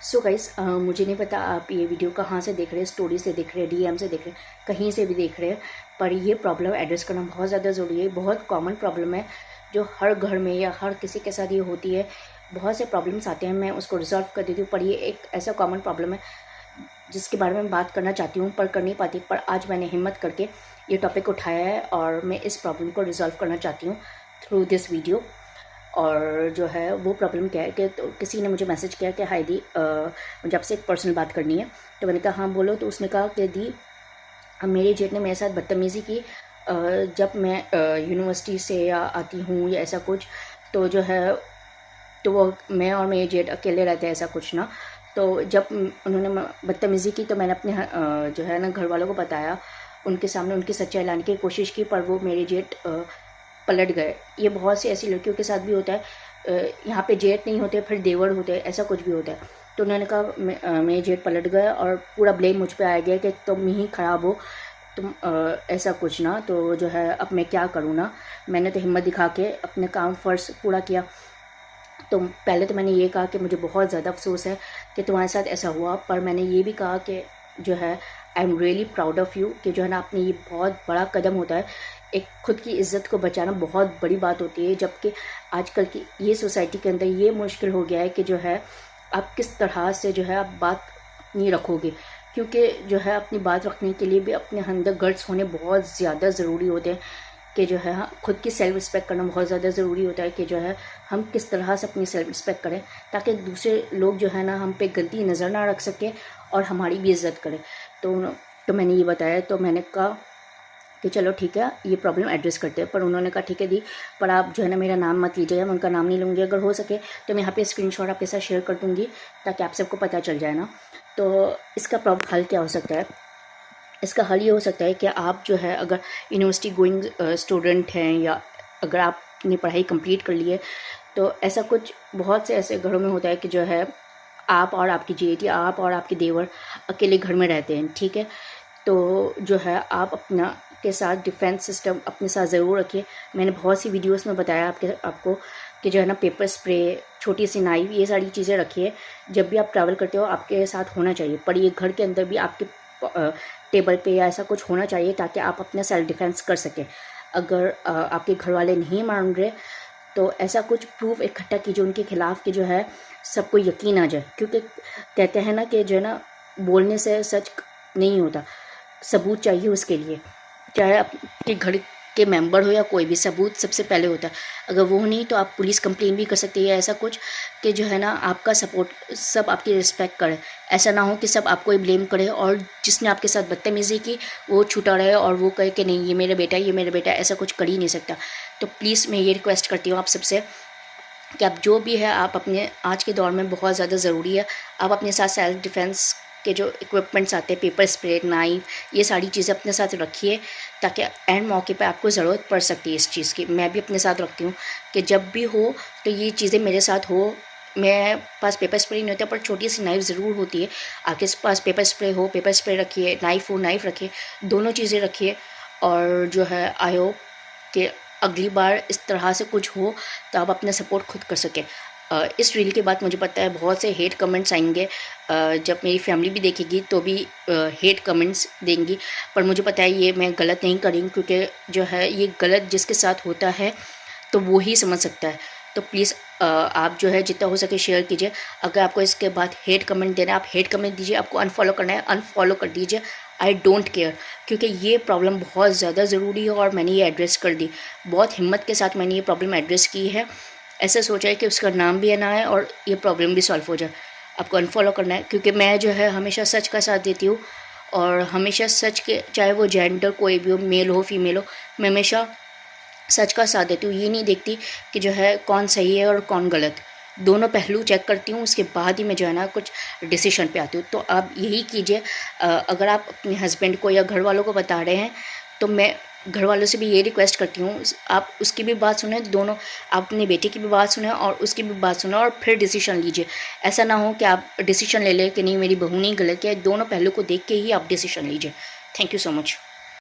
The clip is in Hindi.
सो गाइस, मुझे नहीं पता आप ये वीडियो कहाँ से देख रहे हैं, स्टोरी से देख रहे हैं, डीएम से देख रहे हैं, कहीं से भी देख रहे हैं, पर ये प्रॉब्लम एड्रेस करना बहुत ज़्यादा ज़रूरी है। बहुत कॉमन प्रॉब्लम है जो हर घर में या हर किसी के साथ ये होती है। बहुत से प्रॉब्लम्स आते हैं, मैं उसको रिजॉल्व कर देती हूँ, पर ये एक ऐसा कॉमन प्रॉब्लम है जिसके बारे में बात करना चाहती हूँ पर कर नहीं पाती। पर आज मैंने हिम्मत करके ये टॉपिक उठाया है और मैं इस प्रॉब्लम को रिजॉल्व करना चाहती हूँ थ्रू दिस वीडियो। और जो है वो प्रॉब्लम क्या है कि तो किसी ने मुझे मैसेज किया कि हाय दी, मुझे आपसे एक पर्सनल बात करनी है। तो मैंने कहा हाँ बोलो। तो उसने कहा कि दी, मेरे जेठ ने मेरे साथ बदतमीज़ी की जब मैं यूनिवर्सिटी से या आती हूँ या ऐसा कुछ। तो जो है तो वो मैं और मेरे जेठ अकेले रहते हैं, ऐसा कुछ ना। तो जब उन्होंने बदतमीज़ी की तो मैंने अपने जो है ना घर वालों को बताया, उनके सामने उनकी सच्चाई लाने की कोशिश की, पर वो मेरे जेठ पलट गए। ये बहुत सी ऐसी लड़कियों के साथ भी होता है। यहाँ पे जेठ नहीं होते, फिर देवर होते हैं, ऐसा कुछ भी होता है। तो उन्होंने कहा मेरे जेठ पलट गए और पूरा ब्लेम मुझ पे आ गया कि तुम ही ख़राब हो, तुम ऐसा कुछ ना। तो जो है अब मैं क्या करूँ ना। मैंने तो हिम्मत दिखा के अपने काम फ़र्ज़ पूरा किया। तो पहले तो मैंने ये कहा कि मुझे बहुत ज़्यादा अफसोस है कि तुम्हारे साथ ऐसा हुआ, पर मैंने ये भी कहा कि जो है I am really proud of you कि जो है ना आपने ये बहुत बड़ा कदम होता है। एक खुद की इज़्ज़त को बचाना बहुत बड़ी बात होती है, जबकि आजकल की ये सोसाइटी के अंदर ये मुश्किल हो गया है कि जो है आप किस तरह से जो है आप बात नहीं रखोगे। क्योंकि जो है अपनी बात रखने के लिए भी अपने अंदर गट्स होने बहुत ज़्यादा ज़रूरी होते हैं कि जो है खुद की सेल्फ़ रिस्पेक्ट करना बहुत ज़्यादा ज़रूरी होता है कि जो है हम किस तरह से अपनी सेल्फ़ रिस्पेक्ट करें ताकि दूसरे लोग जो है ना हम पे गलती नज़र ना रख सकें और हमारी भी इज़्ज़त करें। तो मैंने ये बताया। तो मैंने कहा कि चलो ठीक है, ये प्रॉब्लम एड्रेस करते हैं। पर उन्होंने कहा ठीक है दी, पर आप जो है ना मेरा नाम मत लीजिएगा। मैं उनका नाम नहीं लूँगी। अगर हो सके तो मैं यहाँ पे स्क्रीनशॉट आपके साथ शेयर कर दूँगी ताकि आप सबको पता चल जाए ना। तो इसका हल क्या हो सकता है? इसका हल ये हो सकता है कि आप जो है अगर यूनिवर्सिटी गोइंग स्टूडेंट हैं या अगर आपने पढ़ाई कंप्लीट कर ली है, तो ऐसा कुछ बहुत से ऐसे घरों में होता है कि जो है आप और आपकी जेठ या आप और आपके देवर अकेले घर में रहते हैं, ठीक है। तो जो है आप अपना के साथ डिफेंस सिस्टम अपने साथ ज़रूर रखिए। मैंने बहुत सी वीडियोस में बताया आपको कि जो है ना पेपर स्प्रे, छोटी सी नाइफ, ये सारी चीज़ें रखिए। जब भी आप ट्रैवल करते हो आपके साथ होना चाहिए। पर ये घर के अंदर भी आपके टेबल पे या ऐसा कुछ होना चाहिए ताकि आप अपना सेल्फ डिफेंस कर सकें। अगर आपके घर वाले नहीं मान रहे तो ऐसा कुछ प्रूफ इकट्ठा कीजिए उनके खिलाफ़ कि जो है सबको यकीन आ जाए। क्योंकि कहते हैं ना कि जो है ना बोलने से सच नहीं होता, सबूत चाहिए उसके लिए। चाहे आपके घर के मेंबर हो या कोई भी, सबूत सबसे पहले होता है। अगर वो नहीं तो आप पुलिस कंप्लेन भी कर सकते हैं। ऐसा कुछ कि जो है ना आपका सपोर्ट, सब आपकी रिस्पेक्ट करे। ऐसा ना हो कि सब आपको ही ब्लेम करे और जिसने आपके साथ बदतमीज़ी की वो छूटा रहे और वो कहे कि नहीं ये मेरा बेटा, ये मेरा बेटा। ऐसा कुछ कर ही नहीं सकता। तो प्लीज़ मैं ये रिक्वेस्ट करती हूँ आप सबसे कि आप जो भी है आप अपने आज के दौर में बहुत ज़्यादा ज़रूरी है, आप अपने साथ सेल्फ डिफेंस के जो इक्विपमेंट्स आते हैं, पेपर स्प्रे, नाइफ, ये सारी चीज़ें अपने साथ रखिए ताकि एंड मौके पे आपको ज़रूरत पड़ सकती है इस चीज़ की। मैं भी अपने साथ रखती हूँ कि जब भी हो तो ये चीज़ें मेरे साथ हो। मेरे पास पेपर स्प्रे नहीं होता पर छोटी सी नाइफ़ ज़रूर होती है। आपके पास पेपर स्प्रे हो, पेपर स्प्रे रखिए, नाइफ़ हो, नाइफ़ रखिए, दोनों चीज़ें रखिए। और जो है आई होप कि अगली बार इस तरह से कुछ हो तो आप अपना सपोर्ट खुद कर सकें। इस रील के बाद मुझे पता है बहुत से हेट कमेंट्स आएंगे। जब मेरी फैमिली भी देखेगी तो भी हेट कमेंट्स देंगी, पर मुझे पता है ये मैं गलत नहीं करूँगी क्योंकि जो है ये गलत जिसके साथ होता है तो वो ही समझ सकता है। तो प्लीज़ आप जो है जितना हो सके शेयर कीजिए। अगर आपको इसके बाद हेट कमेंट देना है आप हेट कमेंट दीजिए, आपको अनफॉलो करना है अनफॉलो कर दीजिए। आई डोंट केयर, क्योंकि ये प्रॉब्लम बहुत ज़्यादा ज़रूरी है और मैंने ये एड्रेस कर दी। बहुत हिम्मत के साथ मैंने ये प्रॉब्लम एड्रेस की है। ऐसा सोचा है कि उसका नाम भी ना आए और ये प्रॉब्लम भी सॉल्व हो जाए। आपको अनफॉलो करना है क्योंकि मैं जो है हमेशा सच का साथ देती हूँ और हमेशा सच के, चाहे वो जेंडर कोई भी हो, मेल हो फीमेल हो, मैं हमेशा सच का साथ देती हूँ। ये नहीं देखती कि जो है कौन सही है और कौन गलत, दोनों पहलू चेक करती हूँ, उसके बाद ही मैं जो है ना कुछ डिसीजन पे आती हूँ। तो आप यही कीजिए। अगर आप अपने हस्बैंड को या घर वालों को बता रहे हैं तो मैं घर वालों से भी ये रिक्वेस्ट करती हूँ आप उसकी भी बात सुने, दोनों आप अपने बेटे की भी बात सुने और उसकी भी बात सुने और फिर डिसीजन लीजिए। ऐसा ना हो कि आप डिसीजन ले लें कि नहीं मेरी बहू नहीं गलत है। दोनों पहलू को देख के ही आप डिसीजन लीजिए। Thank you so much.